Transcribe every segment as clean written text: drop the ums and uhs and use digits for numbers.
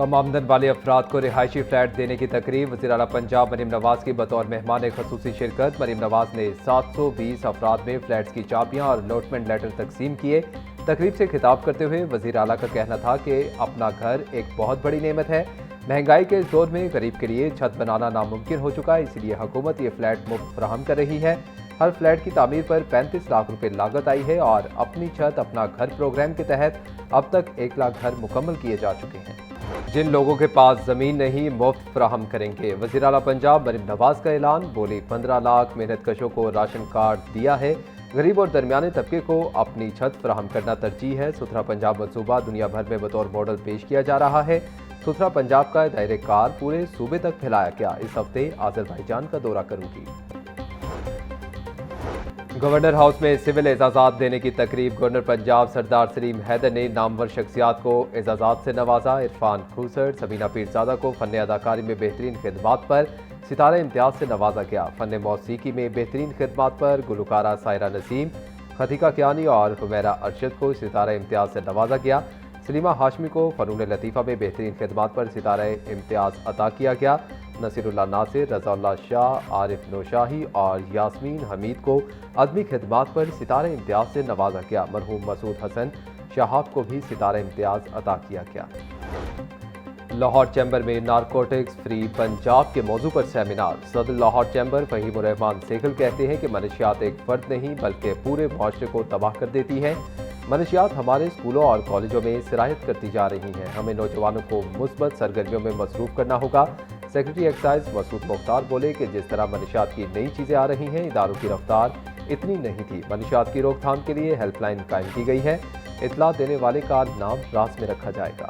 कम आमदन वाले अफराद को रिहायशी फ्लैट देने की तकरीब। वज़ीर आला पंजाब मरीम नवाज की बतौर मेहमान खसूसी शिरकत। मरीम नवाज ने 720 अफराद में फ्लैट्स की चाबियां और अलॉटमेंट लेटर तकसीम किए। तकरीब से खिताब करते हुए वज़ीर आला का कहना था कि अपना घर एक बहुत बड़ी नेमत है। महंगाई के इस दौर में गरीब के लिए छत बनाना नामुमकिन हो चुका है, इसलिए हुकूमत ये फ्लैट मुफ्त फराहम कर रही है। हर फ्लैट की तामीर पर 35 लाख रुपए लागत आई है और अपनी छत अपना घर प्रोग्राम के तहत अब तक 1 लाख घर मुकम्मल किए जा चुके हैं। जिन लोगों के पास ज़मीन नहीं मुफ्त फराहम करेंगे। वज़ीर आला पंजाब मरीम नवाज का ऐलान। बोली 15 लाख मेहनत कशों को राशन कार्ड दिया है। गरीब और दरमियाने तबके को अपनी छत फराहम करना तरजीह है। सुथरा पंजाब मनसूबा दुनिया भर में बतौर मॉडल पेश किया जा रहा है। सुथरा पंजाब का दायरे कार पूरे सूबे तक फैलाया गया। इस हफ्ते आज़रबाईजान का दौरा करूंगी। गवर्नर हाउस में सिविल एजाज़ात देने की तकरीब। गवर्नर पंजाब सरदार सलीम हैदर ने नामवर शख्सियात को एजाज़ात से नवाजा। इरफान खूसर, सबीना पीरज़ादा को फ़न अदाकारी में बेहतरीन खिदमात पर सितारा इम्तियाज़ से नवाजा गया। फ़न मौसीकी में बेहतरीन खिदमात पर गुलकारा सायरा नसीम, खतीका कियानी और हुमैरा अरशद को सितारा इम्तियाज़ से नवाजा गया। सलीमा हाशमी को फ़नून लतीफ़ा में बेहतरीन खिदमात पर सितारा इम्तियाज़ अता किया गया। नसीरुल्लाह नासिर, रज़ाउल्लाह शाह, आरिफ नौशाही और यास्मीन हमीद को अदमी खिदमात पर सितारा इम्तियाज़ से नवाजा गया। मरहूम मसूद हसन शहाब को भी सितारा इम्तियाज़ अता किया गया। लाहौर चैम्बर में नारकोटिक्स फ्री पंजाब के मौजू पर सेमिनार। सदर लाहौर चैम्बर फ़हीमुर रहमान सेगल कहते हैं कि मनशियात एक फ़र्द नहीं बल्कि पूरे मुआशरे को तबाह कर देती है। मनशियात हमारे स्कूलों और कॉलेजों में सिरायत करती जा रही हैं। हमें नौजवानों को मुस्बत सरगर्मियों में मसरूफ़ करना होगा। सेक्रेटरी एक्साइज मसूद मुख्तार बोले कि जिस तरह मनशियात की नई चीज़ें आ रही हैं, इदारों की रफ्तार इतनी नहीं थी। मनशियात की रोकथाम के लिए हेल्पलाइन कायम की गई है। इतला देने वाले का नाम रास में रखा जाएगा।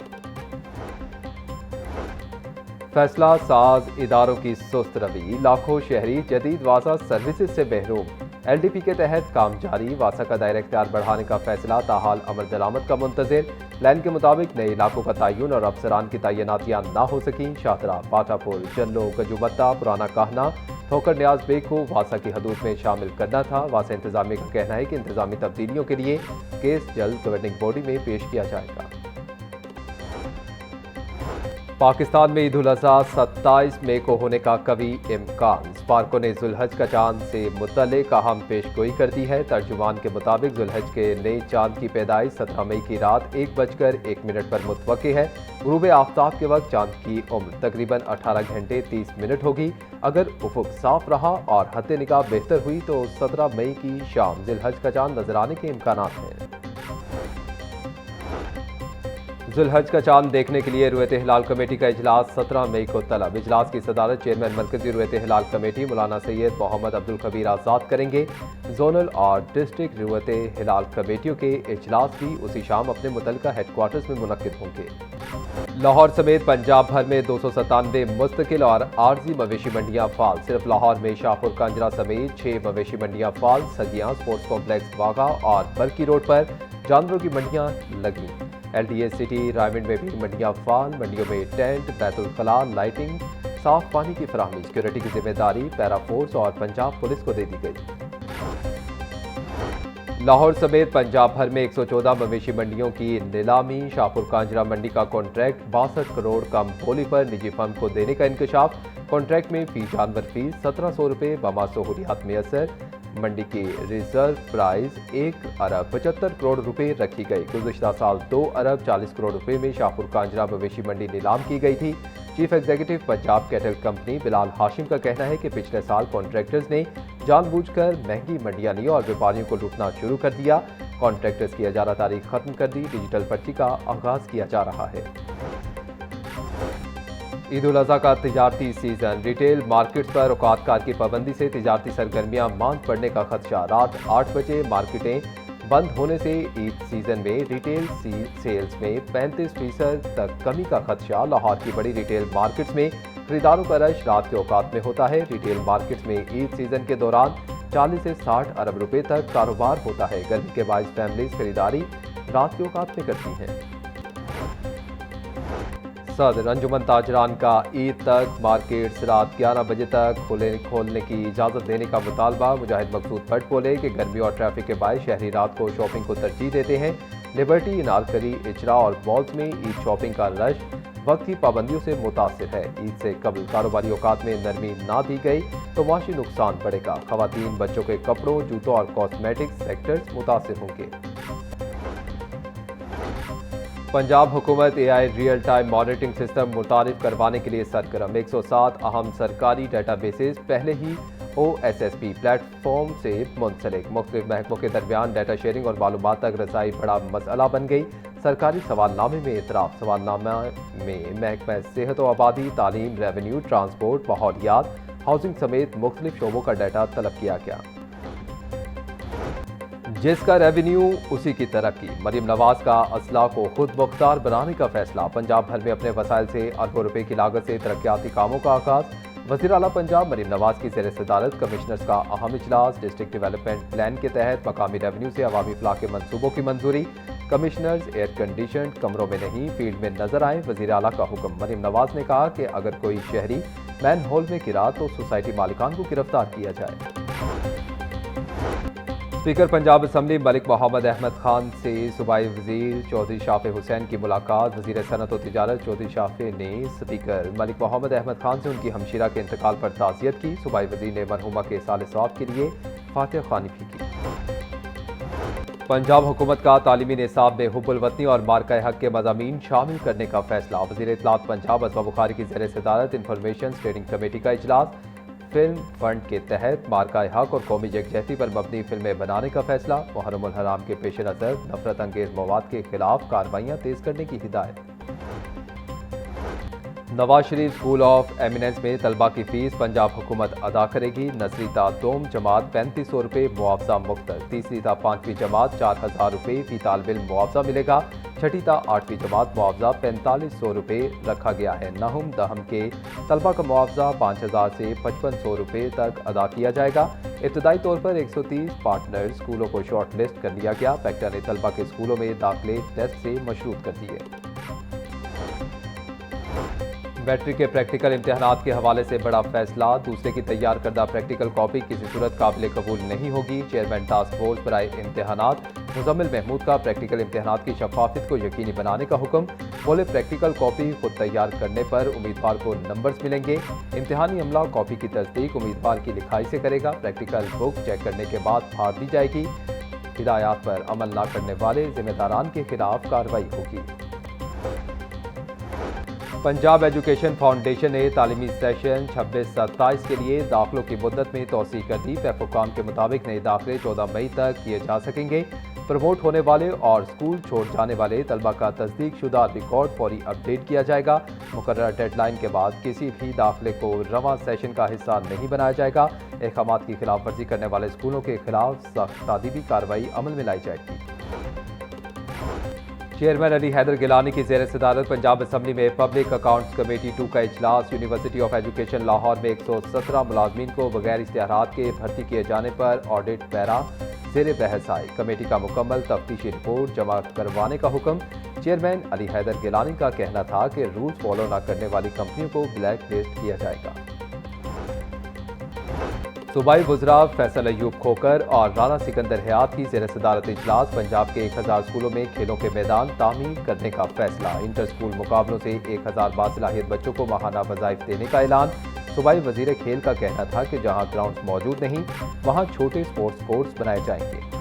फैसला साज इदारों की सुस्त रवि। लाखों शहरी जदीद वासा सर्विसेज से महरूम। LDP के तहत काम जारी। वासा का दायरा इख्तियार बढ़ाने का फैसला ताहाल अमल दरामद का मुंतज़िर। प्लान के मुताबिक नए इलाकों का तयन और अफसरान की तैनातियां ना हो सकी। शाहतरा, पाटापुर, चल्लो, गजुबत्ता, पुराना कहना, ठोकर न्याज बेग को वासा की हदूद में शामिल करना था। वासा इंतजामिया का कहना है कि इंतजामी तब्दीलियों के लिए केस जल्द गवर्निंग बॉडी में पेश किया जाएगा। पाकिस्तान में ईद उल अज़हा 27 मई को होने का कवी इम्कान। स्पार्को ने जुलहज का चांद से मुतल्लिक अहम पेशगोई कर दी है। तर्जुमान के मुताबिक जुलहज के नए चांद की पैदाइश 17 मई की रात 1:01 पर मुतवक्की है। गुरूब आफ्ताब के वक्त चांद की उम्र तकरीबन 18 घंटे 30 मिनट होगी। अगर उफुक साफ रहा और हद निगाह बेहतर हुई तो 17 मई की शाम जुलहज का चांद नजर आने के इम्कानात हैं। जुलहज का चांद देखने के लिए रुयत हिलाल कमेटी का इजलास 17 मई को तलब। इजलास की सदारत चेयरमैन मरकजी रुयत हिलाल कमेटी मौलाना सैयद मोहम्मद अब्दुल कबीर आज़ाद करेंगे। जोनल और डिस्ट्रिक्ट रुयत हिलाल कमेटियों के इजलास भी उसी शाम अपने मुतल्लिका हेडक्वार्टर्स में मुनक्किद होंगे। लाहौर समेत पंजाब भर में 297 मुस्तकिल और आर्जी मवेशी मंडियां फाल। सिर्फ लाहौर में शाहपुर कांजरा समेत 6 मवेशी मंडियां फाल। सगियां, स्पोर्ट्स कॉम्प्लेक्स वागा और बल्की रोड पर जानवरों की मंडियां लगी। LDA सिटी रायविंड में भी मंडियां फाल। मंडियों में टेंट, बैतुल खला, लाइटिंग, साफ पानी की फराहमी, सिक्योरिटी की जिम्मेदारी पैरा फोर्स और पंजाब पुलिस को दे दी गई। लाहौर समेत पंजाब भर में 114 मवेशी मंडियों की नीलामी। शाहपुर कांजरा मंडी का कॉन्ट्रैक्ट 62 करोड़ कम बोली पर निजी फर्म को देने का इंकशाफ। कॉन्ट्रैक्ट में फी जानवर फीस 1700 रुपये बमा सहूलियात मैसर। मंडी की रिजर्व प्राइस 1 अरब 75 करोड़ रुपए रखी गई। गुज़िश्ता साल 2 अरब 40 करोड़ रुपए में शाहपुर कांजरा मवेशी मंडी नीलाम की गई थी। Chief executive Punjab cattle company Bilal Hashim का कहना है कि पिछले साल कॉन्ट्रैक्टर्स ने जानबूझकर महंगी मंडियां ली और व्यापारियों को लूटना शुरू कर दिया। कॉन्ट्रैक्टर्स की इजारा तारीख खत्म कर दी। डिजिटल पर्ची का आगाज किया जा रहा है। ईद उल अज़हा का तिजारती सीजन। रिटेल मार्केट्स पर औकातकार की पाबंदी से तिजारती सरगर्मियां मांद पड़ने का खदशा। रात 8 बजे मार्केटें बंद होने से ईद सीजन में रिटेल सेल्स में 35% तक कमी का खदशा। लाहौर की बड़ी रिटेल मार्केट्स में खरीदारों का रश रात के औकात में होता है। रिटेल मार्केट्स में ईद सीजन के दौरान 40 से 60 अरब रुपए तक कारोबार होता है। गर्मी के बायस फैमिलीज खरीदारी रात के औकात में करती हैं। सदर अंजुमन ताजरान का ईद तक मार्केट्स रात 11 बजे तक खोलने की इजाज़त देने का मुतालबा। मुजाहिद मकसूद भट्ट बोले कि गर्मी और ट्रैफिक के बायस शहरी रात को शॉपिंग को तरजीह देते हैं। लिबर्टी, इनारकली, इचरा और मॉल्स में ईद शॉपिंग का रश वक्त की पाबंदियों से मुतासिर है। ईद से कबल कारोबारी औकात में नरमी ना दी गई तो माशी नुकसान बढ़ेगा। खवातीन, बच्चों के कपड़ों, जूतों और कॉस्मेटिक्स सेक्टर्स मुतासिर होंगे। पंजाब हुकूमत AI real time monitoring system मुतारिफ करवाने के लिए सरगर्म। 107 अहम सरकारी डाटाबेसेस पहले ही OSSP प्लेटफॉर्म से मुंसलिक। मुख्तलिफ महकमों के दरमियान डाटा शेयरिंग और मालूमात तक रसाई बड़ा मसला बन गई। सरकारी सवालनामे में इतराफ़। सवालनामा में महकमा सेहत व आबादी, तालीम, रेवेन्यू, ट्रांसपोर्ट, माहौलियात, हाउसिंग समेत मुख्तलिफ शोबों का डाटा तलब किया गया। जिसका रेवेन्यू उसी की तरक्की। मरीम नवाज का असला को खुद मुख्तार बनाने का फैसला। पंजाब भर में अपने वसाइल से अरबों रुपए की लागत से तरक्याती कामों का आगाज। वज़ीर आला पंजाब मरीम नवाज की ज़ेर सदारत कमिश्नर्स का अहम इजलास। डिस्ट्रिक्ट डेवलपमेंट प्लान के तहत मकामी रेवेन्यू से अवामी फलाह के मंसूबों की मंजूरी। कमिश्नर्स एयर कंडीशन कमरों में नहीं, फील्ड में नजर आए। वज़ीर आला का हुक्म। मरीम नवाज ने कहा कि अगर कोई शहरी मैन होल में गिरा तो सोसाइटी मालिकान को गिरफ्तार किया जाए। स्पीकर पंजाब असम्बली मलिक मोहम्मद अहमद खान से सूबाई वजीर चौधरी शाफे हुसैन की मुलाकात। वजीर सनत व तिजारत चौधरी शाफे ने स्पीकर मलिक मोहम्मद अहमद खान से उनकी हमशीरा के इंतकाल पर ताज़ियत की। सूबाई वजीर ने मरहुमा के साल सवाब के लिए फातिहा ख्वानी भी की। पंजाब हुकूमत का तालीमी निसाब में हुब्बुल वतनी और मार्का हक के मज़ामीन शामिल करने का फैसला। वज़ीर इत्तलात पंजाब असमा बुखारी की ज़ेर सदारत इंफॉर्मेशन स्टेयरिंग कमेटी का इजलास। फिल्म फंड के तहत मार्का हक और कौमी यकजहती पर मबनी फिल्में बनाने का फैसला। मुहर्रम उल हराम के पेश नज़र नफरत अंगेज मवाद के खिलाफ कार्रवाइयाँ तेज करने की हिदायत। Nawaz Sharif school of eminence में तलबा की फीस पंजाब हुकूमत अदा करेगी। नर्सरी ता दोम जमात 3500 रुपये मुआवजा मुख्तर। तीसरी ता 5वीं जमात 4000 रुपये फी तालिब इल्म मुआवजा मिलेगा। छठी ता 8वीं जमात मुआवजा 4500 रुपये रखा गया है। नहुम दहम के तलबा का मुआवजा 5000 से 5500 रुपये तक अदा किया जाएगा। इब्तदाई तौर पर 130 पार्टनर स्कूलों को शॉर्ट लिस्ट कर लिया गया। पैक्टा ने तलबा के स्कूलों में दाखिले टेस्ट से मशरूत कर दिए। मैट्रिक के प्रैक्टिकल इम्तहानात के हवाले से बड़ा फैसला। दूसरे की तैयार करदा प्रैक्टिकल कॉपी किसी सूरत काबिल कबूल नहीं होगी। चेयरमैन टास्क फोर्स बराए इम्तहानात मुजम्मिल महमूद का प्रैक्टिकल इम्तहानात की शफाफियत को यकीनी बनाने का हुक्म। बोले प्रैक्टिकल कॉपी खुद तैयार करने पर उम्मीदवार को नंबर्स मिलेंगे। इम्तहानी अमला कॉपी की तस्दीक उम्मीदवार की लिखाई से करेगा। प्रैक्टिकल बुक चेक करने के बाद फाड़ दी जाएगी। हिदायत पर अमल न करने वाले जिम्मेदारान के खिलाफ कार्रवाई होगी। पंजाब एजुकेशन फाउंडेशन ने तालीमी सेशन 26-27 के लिए दाखिलों की मुद्दत में तोसी कर दी। पैफुकाम के मुताबिक नए दाखिले 14 मई तक किए जा सकेंगे। प्रमोट होने वाले और स्कूल छोड़ जाने वाले तलबा का तस्दीक शुदा रिकॉर्ड फौरी अपडेट किया जाएगा। मुकर्रर डेडलाइन के बाद किसी भी दाखिले को रवां सेशन का हिस्सा नहीं बनाया जाएगा। अहकामात की खिलाफ वर्जी करने वाले स्कूलों के खिलाफ सख्त तादीबी कार्रवाई अमल में लाई जाएगी। चेयरमैन अली हैदर गिलानी की ज़ेर सदारत पंजाब असम्बली में पब्लिक अकाउंट्स कमेटी 2 का इजलास। यूनिवर्सिटी ऑफ एजुकेशन लाहौर में 117 मुलाजमीन को बगैर इश्तिहारात के भर्ती किए जाने पर ऑडिट पैरा ज़ेर बहस आई। कमेटी का मुकम्मल तफ्तीशी रिपोर्ट जमा करवाने का हुक्म। चेयरमैन अली हैदर गिलानी का कहना था कि रूल्स फॉलो न करने वाली कंपनियों को ब्लैक लिस्ट किया जाएगा। सूबाई वज़रा फैसल अयूब खोकर और राना सिकंदर हयात की ज़ेर सदारत इजलास। पंजाब के 1000 स्कूलों में खेलों के मैदान तामीर करने का फैसला। इंटर स्कूल मुकाबलों से 1000 बासलाहियत बच्चों को माहाना वज़ाइफ देने का ऐलान। सूबाई वज़ीर खेल का कहना था कि जहां ग्राउंड्स मौजूद नहीं वहां छोटे स्पोर्ट्स कोर्ट्स बनाए जाएंगे।